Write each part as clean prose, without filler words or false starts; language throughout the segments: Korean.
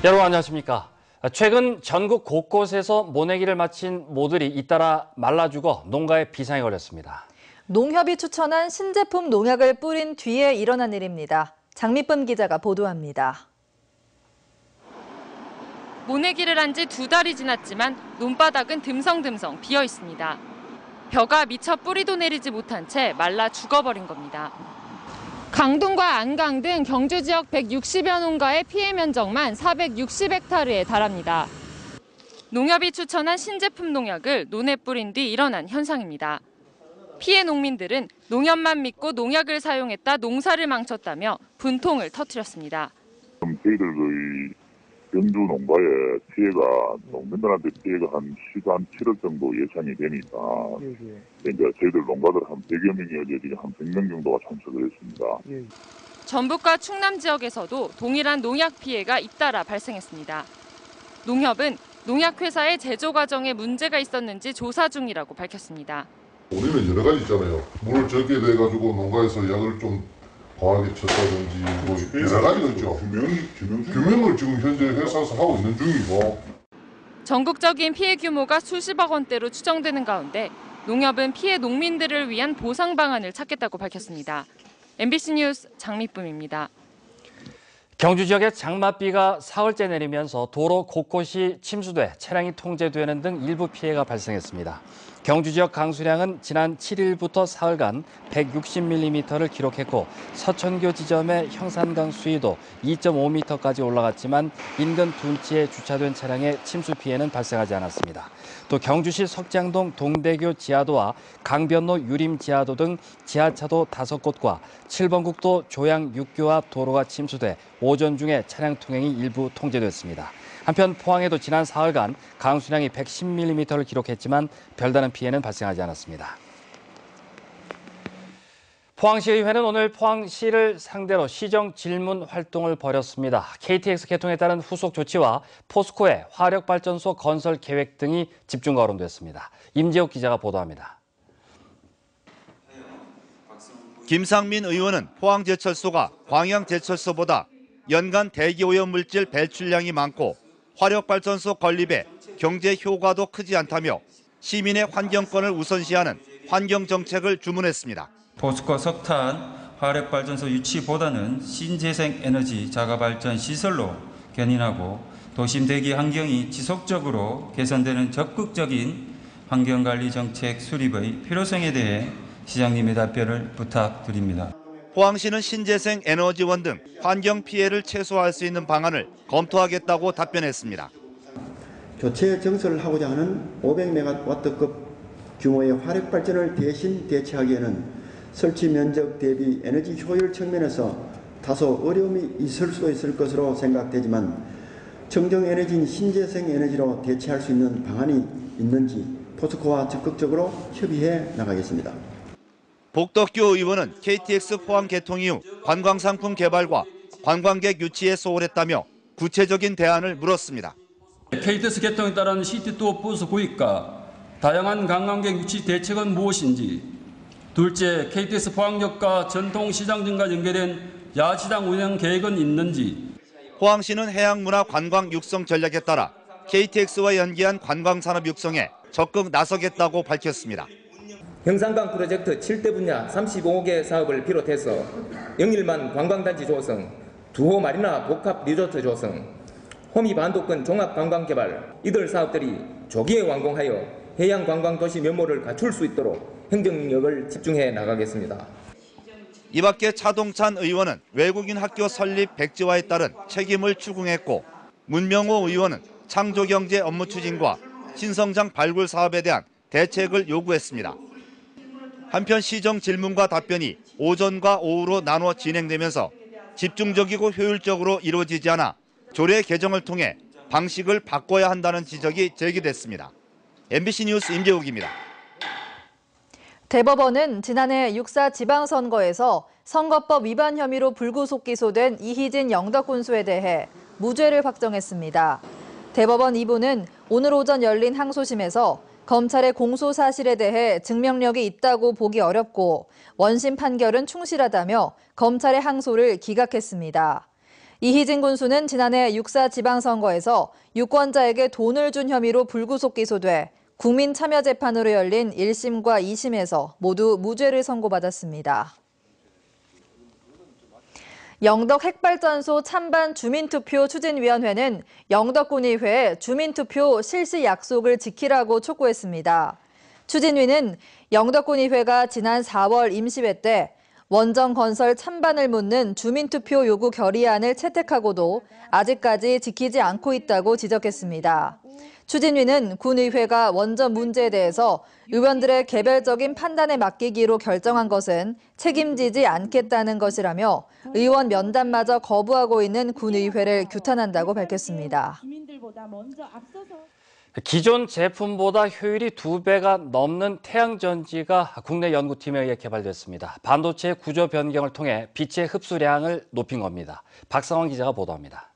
여러분 안녕하십니까. 최근 전국 곳곳에서 모내기를 마친 모들이 잇따라 말라 죽어 농가에 비상이 걸렸습니다. 농협이 추천한 신제품 농약을 뿌린 뒤에 일어난 일입니다. 장미쁨 기자가 보도합니다. 모내기를 한 지 2달이 지났지만 논바닥은 듬성듬성 비어 있습니다. 벼가 미처 뿌리도 내리지 못한 채 말라 죽어버린 겁니다. 강동과 안강 등 경주 지역 160여 농가의 피해 면적만 460헥타르에 달합니다. 농협이 추천한 신제품 농약을 논에 뿌린 뒤 일어난 현상입니다. 피해 농민들은 농협만 믿고 농약을 사용했다 농사를 망쳤다며 분통을 터뜨렸습니다. 저희들 경주 농가에 피해가 농민들한테 피해가 한 7억 정도 예상이 되니까 그러니까 저희들 농가들 한 100여 명이 어제 지금 한 100명 정도가 참석을 했습니다. 전북과 충남 지역에서도 동일한 농약 피해가 잇따라 발생했습니다. 농협은 농약회사의 제조 과정에 문제가 있었는지 조사 중이라고 밝혔습니다. 우리는 여러 가지 있잖아요. 물을 적게 돼가지고 농가에서 약을 좀 과하게 쳤다든지 뭐 여러 가지가 있죠. 규명을 지금 현재 회사에서 하고 있는 중이고. 전국적인 피해 규모가 수십억 원대로 추정되는 가운데 농협은 피해 농민들을 위한 보상 방안을 찾겠다고 밝혔습니다. MBC 뉴스 장미쁨입니다. 경주 지역에 장맛비가 사흘째 내리면서 도로 곳곳이 침수돼 차량이 통제되는 등 일부 피해가 발생했습니다. 경주 지역 강수량은 지난 7일부터 사흘간 160mm를 기록했고 서천교 지점의 형산강 수위도 2.5m까지 올라갔지만 인근 둔치에 주차된 차량의 침수 피해는 발생하지 않았습니다. 또 경주시 석장동 동대교 지하도와 강변로 유림 지하도 등 지하차도 5곳과 7번 국도 조양 6교 앞 도로가 침수돼 오전 중에 차량 통행이 일부 통제됐습니다. 한편 포항에도 지난 사흘간 강수량이 110mm를 기록했지만 별다른 피해는 발생하지 않았습니다. 포항시의회는 오늘 포항시를 상대로 시정 질문 활동을 벌였습니다. KTX 개통에 따른 후속 조치와 포스코의 화력발전소 건설 계획 등이 집중 거론됐습니다. 임재욱 기자가 보도합니다. 김상민 의원은 포항제철소가 광양제철소보다 연간 대기오염물질 배출량이 많고 화력발전소 건립에 경제 효과도 크지 않다며 시민의 환경권을 우선시하는 환경정책을 주문했습니다. 포스코 석탄 화력발전소 유치보다는 신재생 에너지 자가발전 시설로 견인하고 도심 대기 환경이 지속적으로 개선되는 적극적인 환경관리 정책 수립의 필요성에 대해 시장님의 답변을 부탁드립니다. 포항시는 신재생 에너지원 등 환경 피해를 최소화할 수 있는 방안을 검토하겠다고 답변했습니다. 교체 증설을 하고자 하는 500메가와트급 규모의 화력발전을 대체하기에는 설치 면적 대비 에너지 효율 측면에서 다소 어려움이 있을 수도 있을 것으로 생각되지만 청정에너지인 신재생 에너지로 대체할 수 있는 방안이 있는지 포스코와 적극적으로 협의해 나가겠습니다. 복덕규 의원은 KTX 포항 개통 이후 관광상품 개발과 관광객 유치에 소홀했다며 구체적인 대안을 물었습니다. KTX 개통에 따른 시티투어 버스 구입과 다양한 관광객 유치 대책은 무엇인지, 둘째, KTX 포항역과 전통시장 등과 연계된 야시장 운영 계획은 있는지. 포항시는 해양문화 관광 육성 전략에 따라 KTX와 연계한 관광산업 육성에 적극 나서겠다고 밝혔습니다. 형산강 프로젝트 7대 분야 35개 사업을 비롯해서 영일만 관광단지 조성, 두호 마리나 복합 리조트 조성, 호미 반도권 종합관광개발, 이들 사업들이 조기에 완공하여 해양관광도시 면모를 갖출 수 있도록 행정력을 집중해 나가겠습니다. 이 밖에 차동찬 의원은 외국인 학교 설립 백지화에 따른 책임을 추궁했고, 문명호 의원은 창조경제 업무 추진과 신성장 발굴 사업에 대한 대책을 요구했습니다. 한편 시정 질문과 답변이 오전과 오후로 나눠 진행되면서 집중적이고 효율적으로 이루어지지 않아 조례 개정을 통해 방식을 바꿔야 한다는 지적이 제기됐습니다. MBC 뉴스 임재욱입니다. 대법원은 지난해 6.4 지방선거에서 선거법 위반 혐의로 불구속 기소된 이희진 영덕 군수에 대해 무죄를 확정했습니다. 대법원 2부는 오늘 오전 열린 항소심에서 검찰의 공소 사실에 대해 증명력이 있다고 보기 어렵고 원심 판결은 충실하다며 검찰의 항소를 기각했습니다. 이희진 군수는 지난해 6.4 지방선거에서 유권자에게 돈을 준 혐의로 불구속 기소돼 국민참여재판으로 열린 1심과 2심에서 모두 무죄를 선고받았습니다. 영덕 핵발전소 찬반 주민투표 추진위원회는 영덕군의회에 주민투표 실시 약속을 지키라고 촉구했습니다. 추진위는 영덕군의회가 지난 4월 임시회 때 원정 건설 찬반을 묻는 주민투표 요구 결의안을 채택하고도 아직까지 지키지 않고 있다고 지적했습니다. 추진위는 군의회가 원전 문제에 대해서 의원들의 개별적인 판단에 맡기기로 결정한 것은 책임지지 않겠다는 것이라며 의원 면담마저 거부하고 있는 군의회를 규탄한다고 밝혔습니다. 기존 제품보다 효율이 2배가 넘는 태양전지가 국내 연구팀에 의해 개발됐습니다. 반도체 구조 변경을 통해 빛의 흡수량을 높인 겁니다. 박상원 기자가 보도합니다.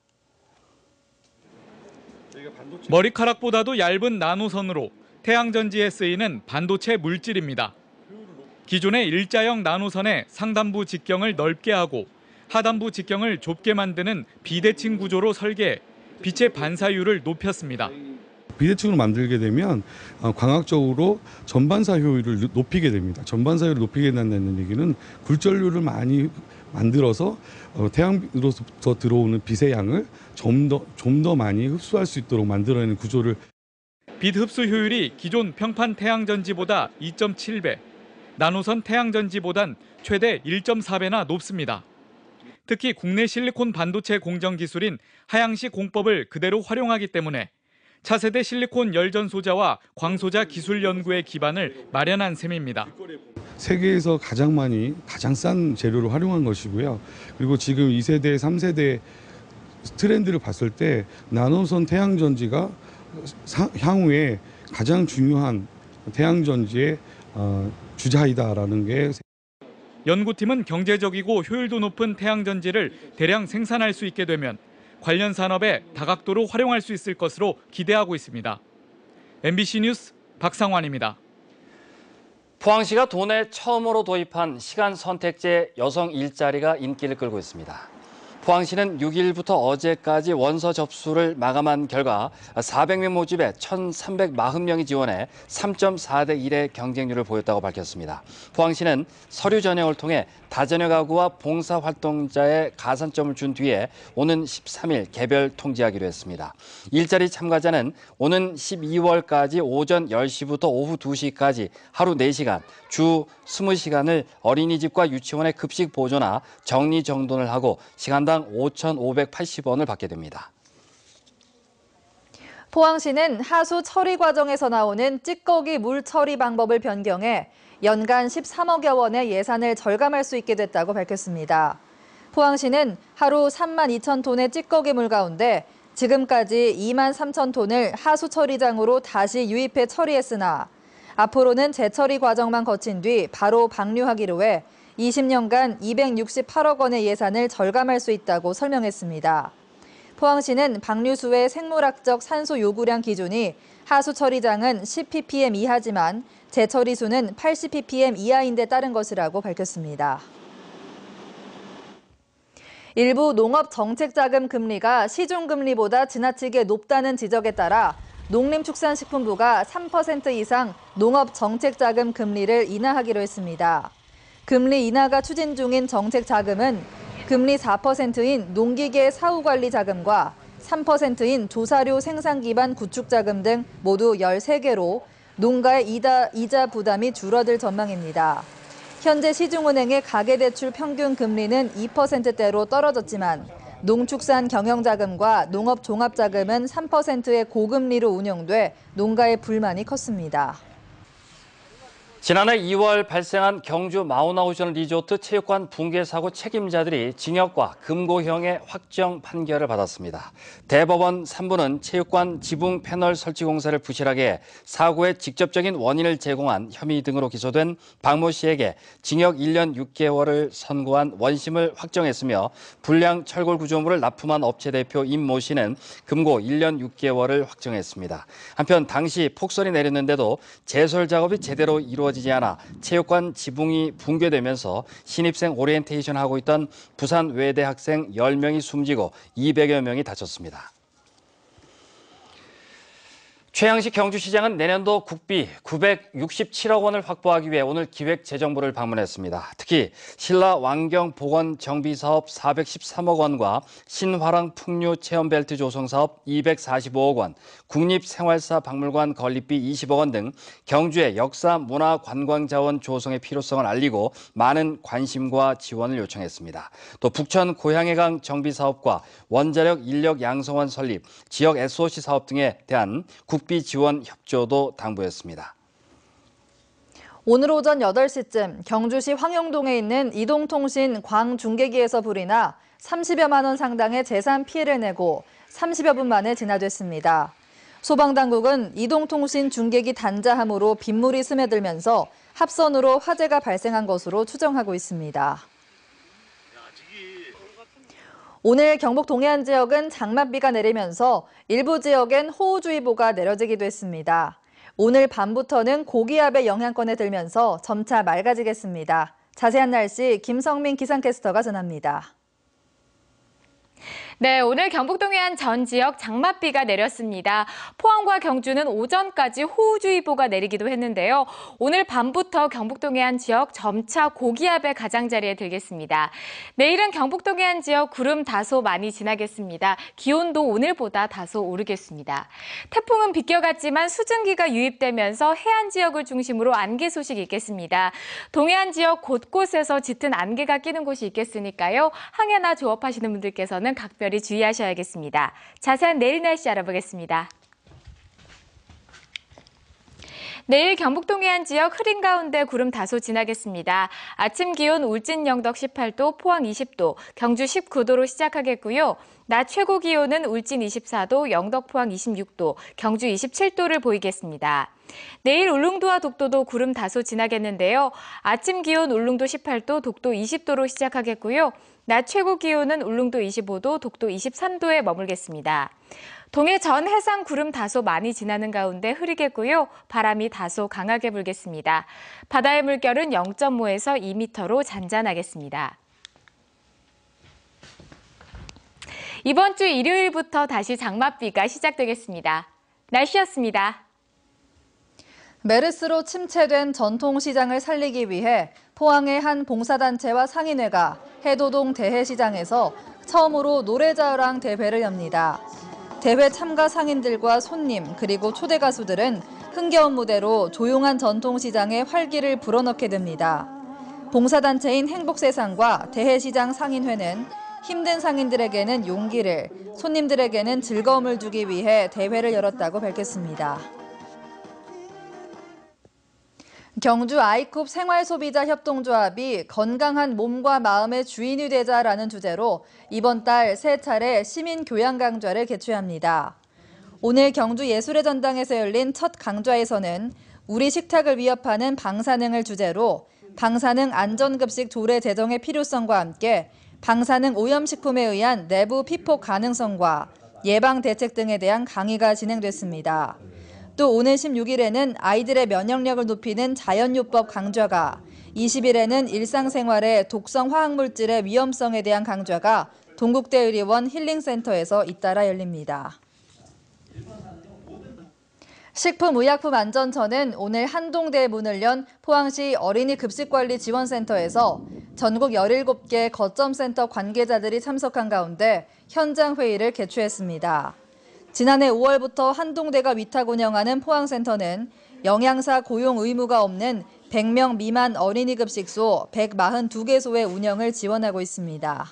머리카락보다도 얇은 나노선으로 태양전지에 쓰이는 반도체 물질입니다. 기존의 일자형 나노선의 상단부 직경을 넓게 하고 하단부 직경을 좁게 만드는 비대칭 구조로 설계해 빛의 반사율을 높였습니다. 비대칭으로 만들게 되면 광학적으로 전반사 효율을 높이게 됩니다. 전반사 효율을 높이게 된다는 얘기는 굴절률을 많이 만들어서 태양으로부터 들어오는 빛의 양을 좀 더 많이 흡수할 수 있도록 만들어내는 구조를. 빛 흡수 효율이 기존 평판 태양전지보다 2.7배, 나노선 태양전지보단 최대 1.4배나 높습니다. 특히 국내 실리콘 반도체 공정 기술인 하양시 공법을 그대로 활용하기 때문에 차세대 실리콘 열전소자와 광소자 기술 연구의 기반을 마련한 셈입니다. 세계에서 가장 싼 재료를 활용한 것이고요. 그리고 지금 2세대, 3세대 트렌드를 봤을 때 나노선 태양전지가 향후에 가장 중요한 태양전지의 주자이다라는 게. 연구팀은 경제적이고 효율도 높은 태양전지를 대량 생산할 수 있게 되면 관련 산업에 다각도로 활용할 수 있을 것으로 기대하고 있습니다. MBC 뉴스 박상환입니다. 포항시가 도내 처음으로 도입한 시간 선택제 여성 일자리가 인기를 끌고 있습니다. 포항시는 6일부터 어제까지 원서 접수를 마감한 결과 400명 모집에 1,340명이 지원해 3.4대 1의 경쟁률을 보였다고 밝혔습니다. 포항시는 서류 전형을 통해 다자녀 가구와 봉사활동자의 가산점을 준 뒤에 오는 13일 개별 통지하기로 했습니다. 일자리 참가자는 오는 12월까지 오전 10시부터 오후 2시까지 하루 4시간, 주 20시간을 어린이집과 유치원의 급식 보조나 정리정돈을 하고 시간당 5,580원을 받게 됩니다. 포항시는 하수 처리 과정에서 나오는 찌꺼기 물 처리 방법을 변경해 연간 13억여 원의 예산을 절감할 수 있게 됐다고 밝혔습니다. 포항시는 하루 3만 2천 톤의 찌꺼기 물 가운데 지금까지 2만 3천 톤을 하수 처리장으로 다시 유입해 처리했으나 앞으로는 재처리 과정만 거친 뒤 바로 방류하기로 해 20년간 268억 원의 예산을 절감할 수 있다고 설명했습니다. 포항시는 방류수의 생물학적 산소 요구량 기준이 하수 처리장은 10ppm 이하지만 재처리수는 80ppm 이하인 데 따른 것이라고 밝혔습니다. 일부 농업정책자금 금리가 시중금리보다 지나치게 높다는 지적에 따라 농림축산식품부가 3% 이상 농업정책자금 금리를 인하하기로 했습니다. 금리 인하가 추진 중인 정책자금은 금리 4%인 농기계 사후관리 자금과 3%인 조사료 생산 기반 구축 자금 등 모두 13개로 농가의 이자 부담이 줄어들 전망입니다. 현재 시중은행의 가계대출 평균 금리는 2%대로 떨어졌지만 농축산 경영자금과 농업종합자금은 3%의 고금리로 운영돼 농가의 불만이 컸습니다. 지난해 2월 발생한 경주 마우나오션 리조트 체육관 붕괴 사고 책임자들이 징역과 금고형의 확정 판결을 받았습니다. 대법원 3부는 체육관 지붕 패널 설치 공사를 부실하게 해 사고의 직접적인 원인을 제공한 혐의 등으로 기소된 박모 씨에게 징역 1년 6개월을 선고한 원심을 확정했으며 불량 철골 구조물을 납품한 업체 대표 임모 씨는 금고 1년 6개월을 확정했습니다. 한편 당시 폭설이 내렸는데도 제설 작업이 제대로 이루어지지 이루어지지 않아 체육관 지붕이 붕괴되면서 신입생 오리엔테이션 하고 있던 부산 외대 학생 10명이 숨지고 200여 명이 다쳤습니다. 최양식 경주시장은 내년도 국비 967억 원을 확보하기 위해 오늘 기획재정부를 방문했습니다. 특히 신라 왕경 보건 정비 사업 413억 원과 신화랑 풍류 체험벨트 조성 사업 245억 원, 국립생활사 박물관 건립비 20억 원 등 경주의 역사 문화 관광 자원 조성의 필요성을 알리고 많은 관심과 지원을 요청했습니다. 또 북천 고향해강 정비 사업과 원자력 인력 양성원 설립, 지역 SOC 사업 등에 대한 국비 지원 협조도 당부했습니다. 오늘 오전 8시쯤 경주시 황영동에 있는 이동통신 광중계기에서 불이 나 30여만 원 상당의 재산 피해를 내고 30여 분 만에 진화됐습니다. 소방당국은 이동통신 중계기 단자함으로 빗물이 스며들면서 합선으로 화재가 발생한 것으로 추정하고 있습니다. 오늘 경북 동해안 지역은 장맛비가 내리면서 일부 지역엔 호우주의보가 내려지기도 했습니다. 오늘 밤부터는 고기압의 영향권에 들면서 점차 맑아지겠습니다. 자세한 날씨 김성민 기상캐스터가 전합니다. 네, 오늘 경북 동해안 전 지역 장맛비가 내렸습니다. 포항과 경주는 오전까지 호우주의보가 내리기도 했는데요. 오늘 밤부터 경북 동해안 지역 점차 고기압의 가장자리에 들겠습니다. 내일은 경북 동해안 지역 구름 다소 많이 지나겠습니다. 기온도 오늘보다 다소 오르겠습니다. 태풍은 비껴갔지만 수증기가 유입되면서 해안 지역을 중심으로 안개 소식이 있겠습니다. 동해안 지역 곳곳에서 짙은 안개가 끼는 곳이 있겠으니까요. 항해나 조업하시는 분들께서는 각별히 주의하셔야겠습니다. 자세한 내일 날씨 알아보겠습니다. 내일 경북 동해안 지역 흐린 가운데 구름 다소 지나겠습니다. 아침 기온 울진 영덕 18도, 포항 20도, 경주 19도로 시작하겠고요. 낮 최고 기온은 울진 24도, 영덕 포항 26도, 경주 27도를 보이겠습니다. 내일 울릉도와 독도도 구름 다소 지나겠는데요. 아침 기온 울릉도 18도, 독도 20도로 시작하겠고요. 낮 최고 기온은 울릉도 25도, 독도 23도에 머물겠습니다. 동해 전 해상 구름 다소 많이 지나는 가운데 흐리겠고요. 바람이 다소 강하게 불겠습니다. 바다의 물결은 0.5에서 2m로 잔잔하겠습니다. 이번 주 일요일부터 다시 장맛비가 시작되겠습니다. 날씨였습니다. 메르스로 침체된 전통시장을 살리기 위해 포항의 한 봉사단체와 상인회가 해도동 대해시장에서 처음으로 노래자랑 대회를 엽니다. 대회 참가 상인들과 손님 그리고 초대 가수들은 흥겨운 무대로 조용한 전통시장에 활기를 불어넣게 됩니다. 봉사단체인 행복세상과 대해시장 상인회는 힘든 상인들에게는 용기를, 손님들에게는 즐거움을 주기 위해 대회를 열었다고 밝혔습니다. 경주 아이쿱 생활소비자협동조합이 건강한 몸과 마음의 주인이 되자라는 주제로 이번 달 3차례 시민교양 강좌를 개최합니다. 오늘 경주 예술의 전당에서 열린 첫 강좌에서는 우리 식탁을 위협하는 방사능을 주제로 방사능 안전급식 조례 제정의 필요성과 함께 방사능 오염식품에 의한 내부 피폭 가능성과 예방 대책 등에 대한 강의가 진행됐습니다. 또 오늘 16일에는 아이들의 면역력을 높이는 자연요법 강좌가, 20일에는 일상생활의 독성 화학물질의 위험성에 대한 강좌가 동국대 의료원 힐링센터에서 잇따라 열립니다. 식품의약품안전처는 오늘 한동대에 문을 연 포항시 어린이 급식관리 지원센터에서 전국 17개 거점센터 관계자들이 참석한 가운데 현장 회의를 개최했습니다. 지난해 5월부터 한동대가 위탁 운영하는 포항센터는 영양사 고용 의무가 없는 100명 미만 어린이 급식소 142개소의 운영을 지원하고 있습니다.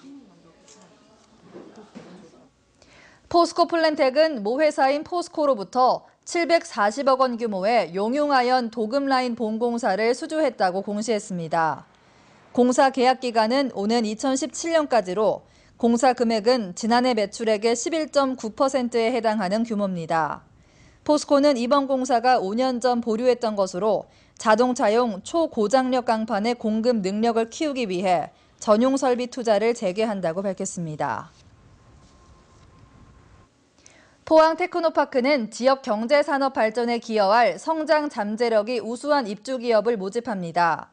포스코 플랜텍은 모 회사인 포스코로부터 740억 원 규모의 용융아연 도금라인 본공사를 수주했다고 공시했습니다. 공사 계약 기간은 오는 2017년까지로 공사 금액은 지난해 매출액의 11.9%에 해당하는 규모입니다. 포스코는 이번 공사가 5년 전 보류했던 것으로 자동차용 초고장력 강판의 공급 능력을 키우기 위해 전용 설비 투자를 재개한다고 밝혔습니다. 포항 테크노파크는 지역 경제 산업 발전에 기여할 성장 잠재력이 우수한 입주 기업을 모집합니다.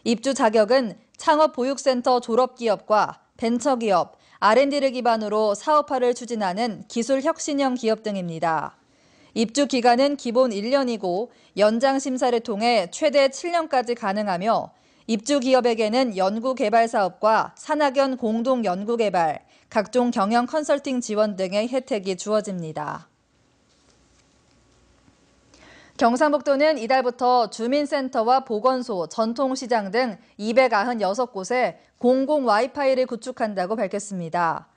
입주 자격은 창업 보육센터 졸업 기업과 벤처기업, R&D를 기반으로 사업화를 추진하는 기술 혁신형 기업 등입니다. 입주 기간은 기본 1년이고 연장 심사를 통해 최대 7년까지 가능하며 입주 기업에게는 연구개발 사업과 산학연 공동 연구개발, 각종 경영 컨설팅 지원 등의 혜택이 주어집니다. 경상북도는 이달부터 주민센터와 보건소, 전통시장 등 296곳에 공공 와이파이를 구축한다고 밝혔습니다.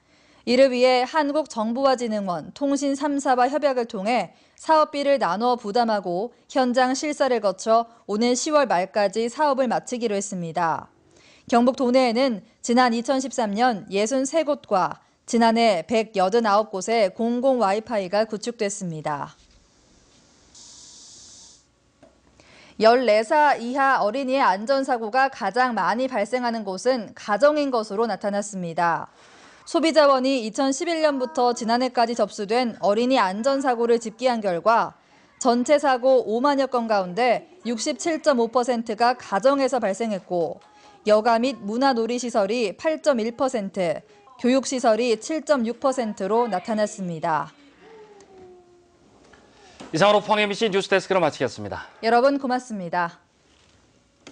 이를 위해 한국정보화진흥원, 통신 3사와 협약을 통해 사업비를 나눠 부담하고 현장 실사를 거쳐 오는 10월 말까지 사업을 마치기로 했습니다. 경북 도내에는 지난 2013년 63곳과 지난해 189곳의 공공 와이파이가 구축됐습니다. 14살 이하 어린이의 안전사고가 가장 많이 발생하는 곳은 가정인 것으로 나타났습니다. 소비자원이 2011년부터 지난해까지 접수된 어린이 안전사고를 집계한 결과 전체 사고 5만여 건 가운데 67.5%가 가정에서 발생했고 여가 및 문화놀이시설이 8.1%, 교육시설이 7.6%로 나타났습니다. 이상으로 포항 MBC 뉴스데스크를 마치겠습니다. 여러분 고맙습니다.